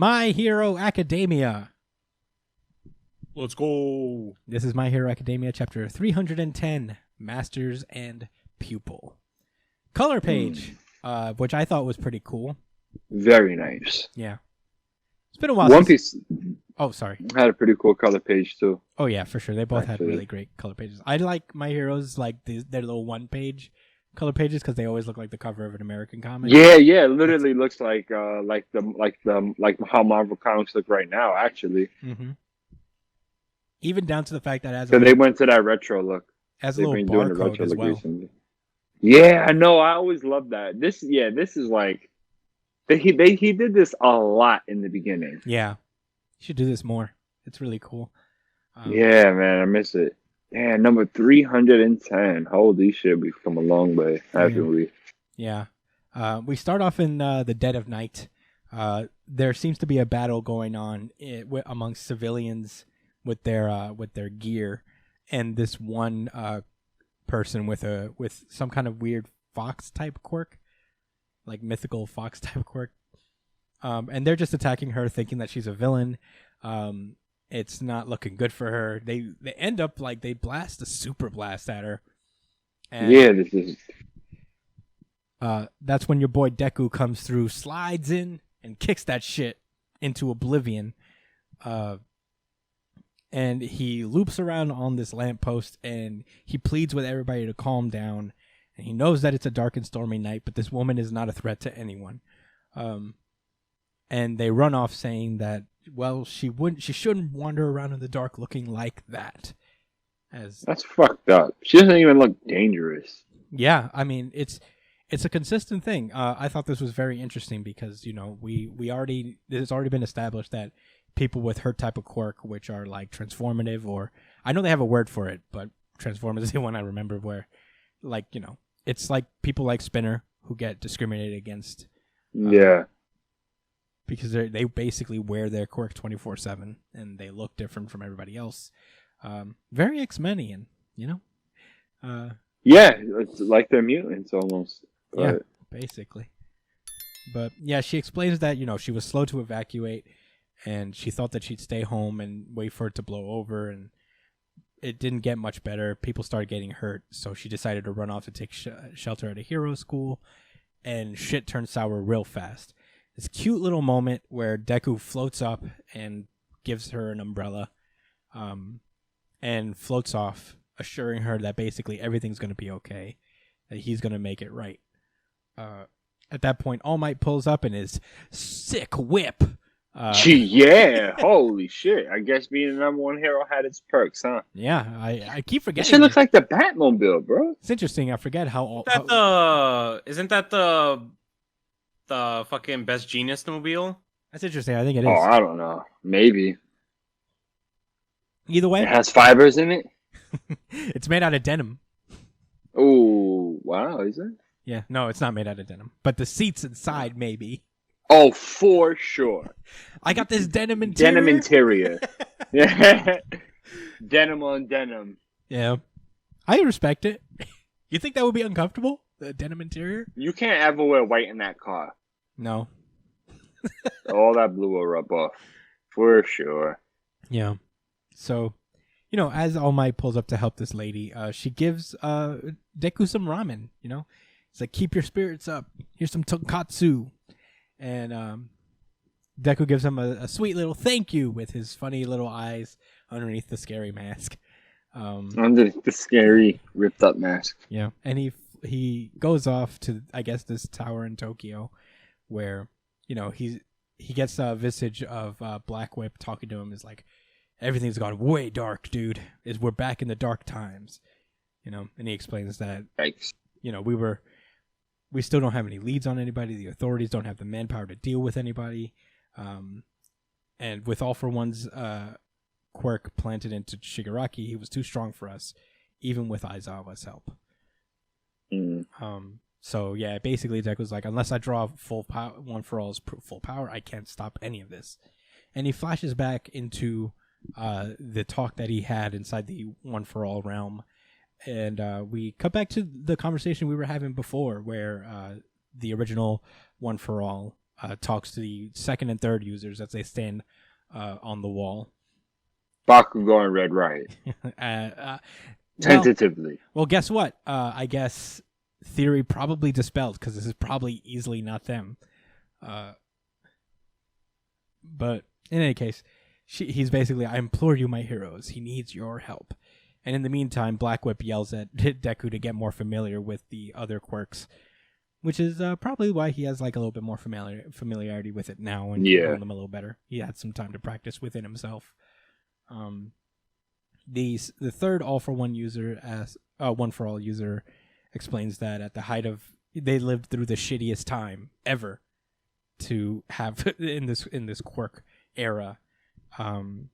My Hero Academia. Let's go. This is My Hero Academia, chapter 310, Masters and Pupil. Color page, which I thought was pretty cool. Very nice. Yeah. It's been a while One Piece Oh, sorry. had a pretty cool color page, too. Oh, yeah, for sure. They both had Actually. really great color pages. I like My Heroes, like their little one-page color pages because they always look like the cover of an American comic. Yeah, it literally looks like how Marvel comics look right now, actually. Mm-hmm. Even down to the fact that So they went to that retro look. as a They've little been doing the barcode retro as look well. recently. Yeah, I know. I always loved that. This is like he did this a lot in the beginning. Yeah. You should do this more. It's really cool. Yeah, man, I miss it. Yeah, number 310. Holy shit, we've come a long way, haven't we? Yeah. We start off in the dead of night. There seems to be a battle going on amongst civilians with their gear, and this one person with some kind of weird fox type quirk, like mythical fox type quirk. And they're just attacking her, thinking that she's a villain. It's not looking good for her. They end up like they blast a super blast at her. And, yeah, this is. That's when your boy Deku comes through, slides in, and kicks that shit into oblivion. And he loops around on this lamppost, and he pleads with everybody to calm down. And he knows that it's a dark and stormy night, but this woman is not a threat to anyone. And they run off saying that, well, she shouldn't wander around in the dark looking like that. That's fucked up. She doesn't even look dangerous. Yeah, I mean, it's a consistent thing. I thought this was very interesting because, this has already been established that people with her type of quirk, which are like transformative, or I know they have a word for it, but transformative is the one I remember, where it's like people like Spinner who get discriminated against. Yeah. Because they basically wear their quirk 24/7 and they look different from everybody else. Very X-Menian, Yeah, it's like they're mutants almost. But... Yeah, basically. But yeah, she explains that, she was slow to evacuate and she thought that she'd stay home and wait for it to blow over, and it didn't get much better. People started getting hurt, so she decided to run off to take shelter at a hero school, and shit turned sour real fast. This cute little moment where Deku floats up and gives her an umbrella, and floats off, assuring her that basically everything's going to be okay, that he's going to make it right. At that point, All Might pulls up in his sick whip. Yeah, holy shit. I guess being the number one hero had its perks, huh? Yeah, I keep forgetting. That shit looks like the Batmobile, bro. It's interesting. I forget how... Isn't that the fucking Best Genius mobile? That's interesting. I think it is. Oh, I don't know. Maybe. Either way. It has fibers in it? It's made out of denim. Oh, wow, is it? Yeah, no, it's not made out of denim. But the seats inside, maybe. Oh, for sure. I got this denim interior. Denim interior. Yeah. Denim on denim. Yeah. I respect it. You think that would be uncomfortable? The denim interior? You can't ever wear white in that car. No. All that blue will rub off. For sure. Yeah. So, as All Might pulls up to help this lady, she gives Deku some ramen, It's like, keep your spirits up. Here's some tonkatsu. And Deku gives him a sweet little thank you with his funny little eyes underneath the scary mask. Underneath the scary, ripped up mask. Yeah. And he goes off to, I guess, this tower in Tokyo where, he gets a visage of Black Whip talking to him. Is like, everything's gone way dark, dude. We're back in the dark times. And he explains that, Yikes. we still don't have any leads on anybody. The authorities don't have the manpower to deal with anybody. And with All for One's quirk planted into Shigaraki, he was too strong for us, even with Aizawa's help. Mm. So yeah, basically Deku's like, unless I draw full power, One for All's full power, I can't stop any of this. And he flashes back into the talk that he had inside the One for All realm. And we cut back to the conversation we were having before, where the original One for All talks to the second and third users as they stand on the wall. Bakugo and Red Riot. Tentatively. Well, guess what? I guess theory probably dispelled because this is probably easily not them. But in any case, he's basically, I implore you, my heroes. He needs your help. And in the meantime, Black Whip yells at Deku to get more familiar with the other quirks, which is probably why he has like a little bit more familiarity with it now and can learn them a little better. He had some time to practice within himself. The third All for One user, One for All user, explains that at the height of, they lived through the shittiest time ever to have in this quirk era, and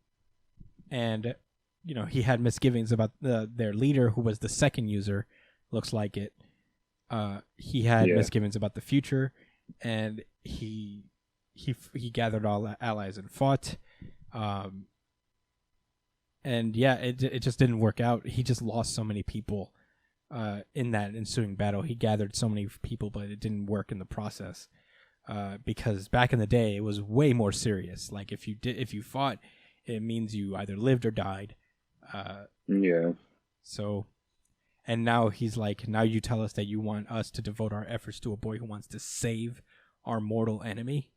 he had misgivings about their leader, who was the second user. Looks like it. He had misgivings about the future, and he gathered all allies and fought. And it just didn't work out. He just lost so many people in that ensuing battle. He gathered so many people, but it didn't work in the process. Because back in the day, it was way more serious. Like if you fought, it means you either lived or died. So, and now he's like, now you tell us that you want us to devote our efforts to a boy who wants to save our mortal enemy.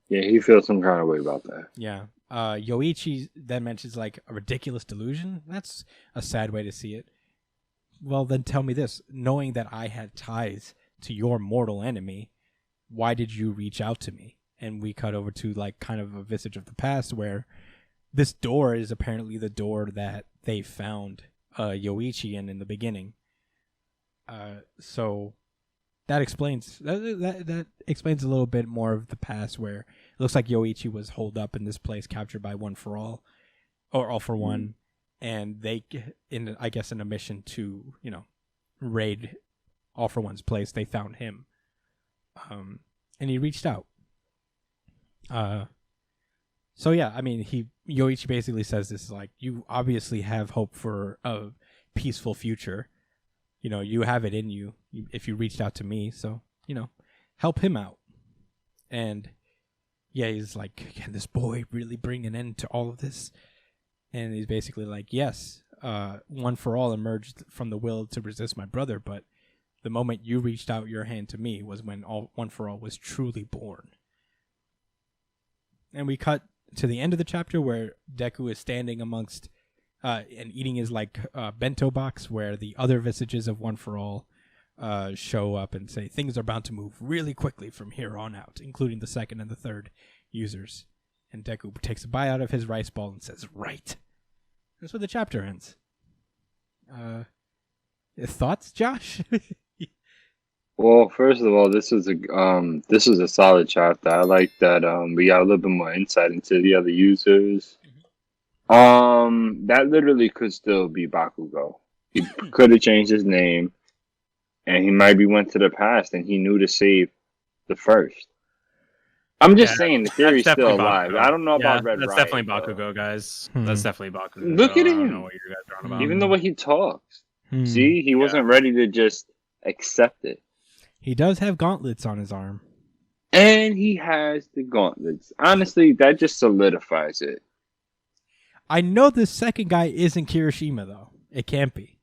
He feels some kind of way about that. Yeah. Yoichi then mentions like a ridiculous delusion. That's a sad way to see it. Well, then tell me this: knowing that I had ties to your mortal enemy, why did you reach out to me? And we cut over to like kind of a visage of the past, where this door is apparently the door that they found Yoichi in the beginning. So that explains that explains a little bit more of the past, where it looks like Yoichi was holed up in this place, captured by One for All, or All for One, and they, in a mission to raid All for One's place, they found him, and he reached out. So yeah, I mean, Yoichi basically says this is like, you obviously have hope for a peaceful future. You have it in you if you reached out to me. So, help him out. And yeah, he's like, can this boy really bring an end to all of this? And he's basically like, yes, One for All emerged from the will to resist my brother, but the moment you reached out your hand to me was when One for All was truly born. And we cut to the end of the chapter where Deku is standing amongst and eating his bento box, where the other visages of One for All show up and say things are bound to move really quickly from here on out, including the second and the third users. And Deku takes a bite out of his rice ball and says, "Right." That's where the chapter ends. Thoughts, Josh? Well, first of all, this was a solid chapter. I like that we got a little bit more insight into the other users. That literally could still be Bakugo. He could have changed his name, and he might be went to the past and he knew to save the first. I'm just saying the theory's still alive. Bakugo. I don't know about Red Riot. That's definitely Bakugo, guys. That's definitely Bakugo. Look at I him. don't know what you guys are on about. Even the way he talks. See, he wasn't ready to just accept it. He does have gauntlets on his arm. And he has the gauntlets. Honestly, that just solidifies it. I know the second guy isn't Kirishima, though. It can't be.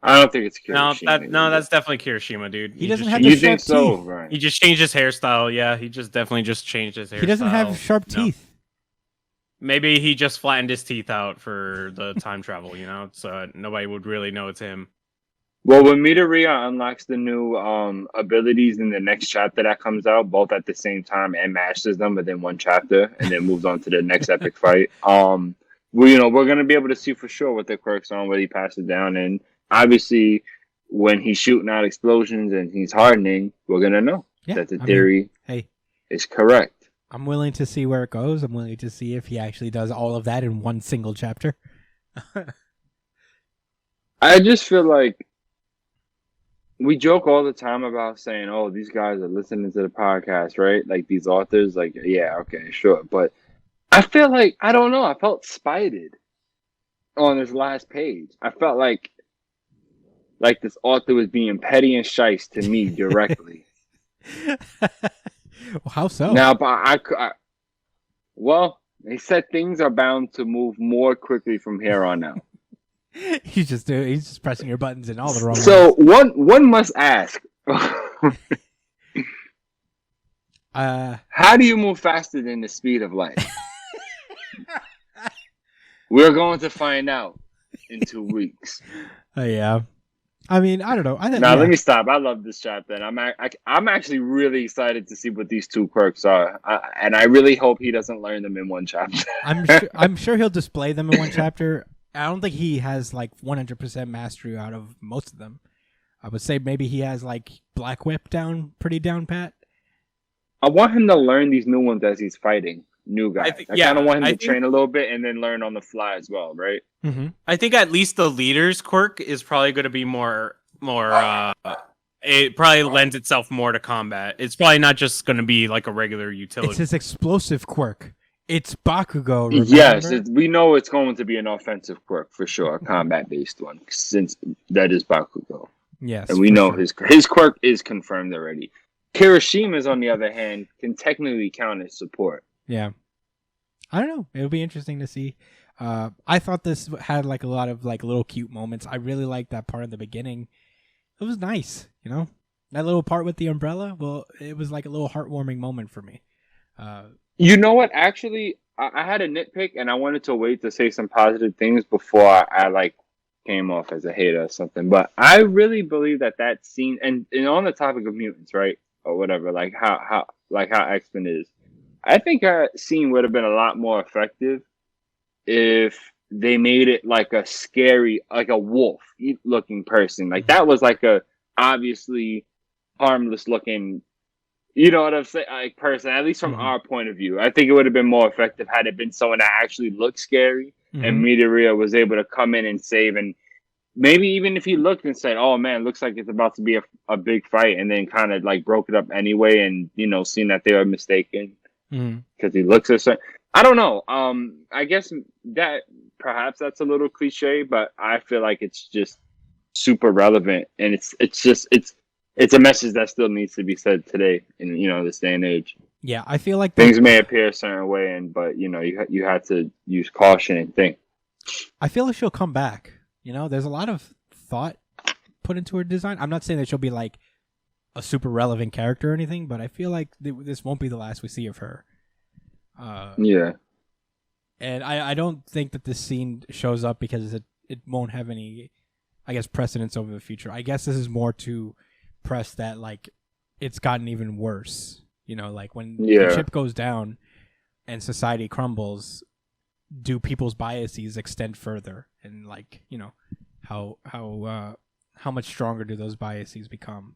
I don't think it's Kirishima. No, that's definitely Kirishima, dude. He doesn't have the sharp teeth. You think so? Right. He just changed his hairstyle. Yeah, he just definitely changed his hairstyle. He doesn't have sharp teeth. Maybe he just flattened his teeth out for the time travel, so nobody would really know it's him. Well, when Midoriya unlocks the new abilities in the next chapter that comes out, both at the same time, and masters them within one chapter, and then moves on to the next epic fight, we're gonna be able to see for sure what the quirks are, whether he passes down, and obviously, when he's shooting out explosions and he's hardening, we're gonna know that the theory is correct. I'm willing to see where it goes. I'm willing to see if he actually does all of that in one single chapter. I just feel like we joke all the time about saying, oh, these guys are listening to the podcast, right? Like these authors, like, yeah, okay, sure. But I feel like, I don't know, I felt spited on this last page. I felt like this author was being petty and shice to me directly. Well, how so? Now, but well, they said things are bound to move more quickly from here on out. he's just pressing your buttons in all the wrong So ways. one must ask, how do you move faster than the speed of light? We're going to find out in 2 weeks. Yeah. I mean, I don't know. Now let me stop. I love this chapter, and I'm actually really excited to see what these 2 quirks are, and I really hope he doesn't learn them in one chapter. I'm sure he'll display them in one chapter. I don't think he has like 100% mastery out of most of them. I would say maybe he has like Black Whip pretty down pat. I want him to learn these new ones as he's fighting new guys. I kind of want him to train a little bit and then learn on the fly as well, right? Mm-hmm. I think at least the leader's quirk is probably going to be more. It probably lends itself more to combat. It's probably not just going to be like a regular utility. It's his explosive quirk. It's Bakugo. Remember? Yes, we know it's going to be an offensive quirk for sure, a combat-based one, since that is Bakugo. Yes, and we know his quirk is confirmed already. Kirishima's, on the other hand, can technically count as support. Yeah. I don't know. It'll be interesting to see. I thought this had like a lot of like little cute moments. I really liked that part in the beginning. It was nice, you know? That little part with the umbrella, well, it was like a little heartwarming moment for me. You know what? Actually, I had a nitpick, and I wanted to wait to say some positive things before I like came off as a hater or something. But I really believe that scene, and on the topic of mutants, right? Or whatever, like how X-Men is. I think that scene would have been a lot more effective if they made it like a scary, like a wolf looking person. Like that was like a obviously harmless looking, you know what I'm saying, like person, at least from our point of view. I think it would have been more effective had it been someone that actually looked scary and Midoriya was able to come in and save. And maybe even if he looked and said, oh man, looks like it's about to be a big fight, and then kind of like broke it up anyway, and you know, seen that they were mistaken because he looks a certain. I don't know. I guess that perhaps that's a little cliche, but I feel like it's just super relevant, and it's a message that still needs to be said today in this day and age. Yeah, I feel like things may appear a certain way, but you have to use caution and think. I feel like she'll come back. There's a lot of thought put into her design. I'm not saying that she'll be like a super relevant character or anything, but I feel like this won't be the last we see of her. Yeah. And I don't think that this scene shows up because it won't have any, I guess, precedence over the future. I guess this is more to press that, like, it's gotten even worse. Like when the chip goes down and society crumbles, do people's biases extend further? And like, how much stronger do those biases become?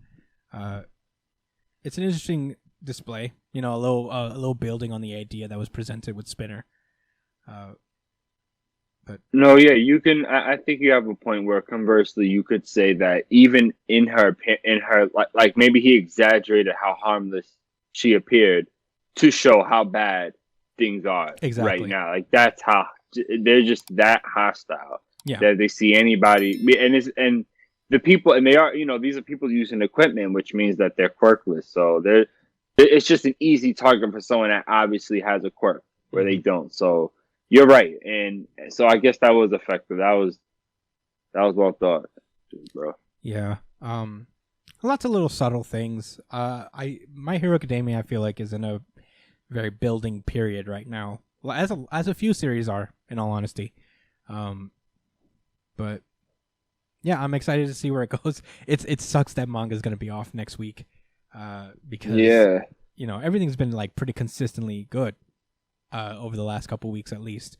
It's an interesting display, a little building on the idea that was presented with Spinner. But no, yeah, you can. I think you have a point where, conversely, you could say that even in her like maybe he exaggerated how harmless she appeared to show how bad things are right now. Like that's how they're just that hostile. Yeah, that they see anybody, and the people, and they are, these are people using equipment, which means that they're quirkless. So it's just an easy target for someone that obviously has a quirk where they don't. So you're right, and so I guess that was effective. That was well thought, bro. Yeah. Lots of little subtle things. My Hero Academia, I feel like, is in a very building period right now. Well, as a few series are, in all honesty. But yeah, I'm excited to see where it goes. It sucks that manga's gonna be off next week, because everything's been like pretty consistently good over the last couple weeks at least.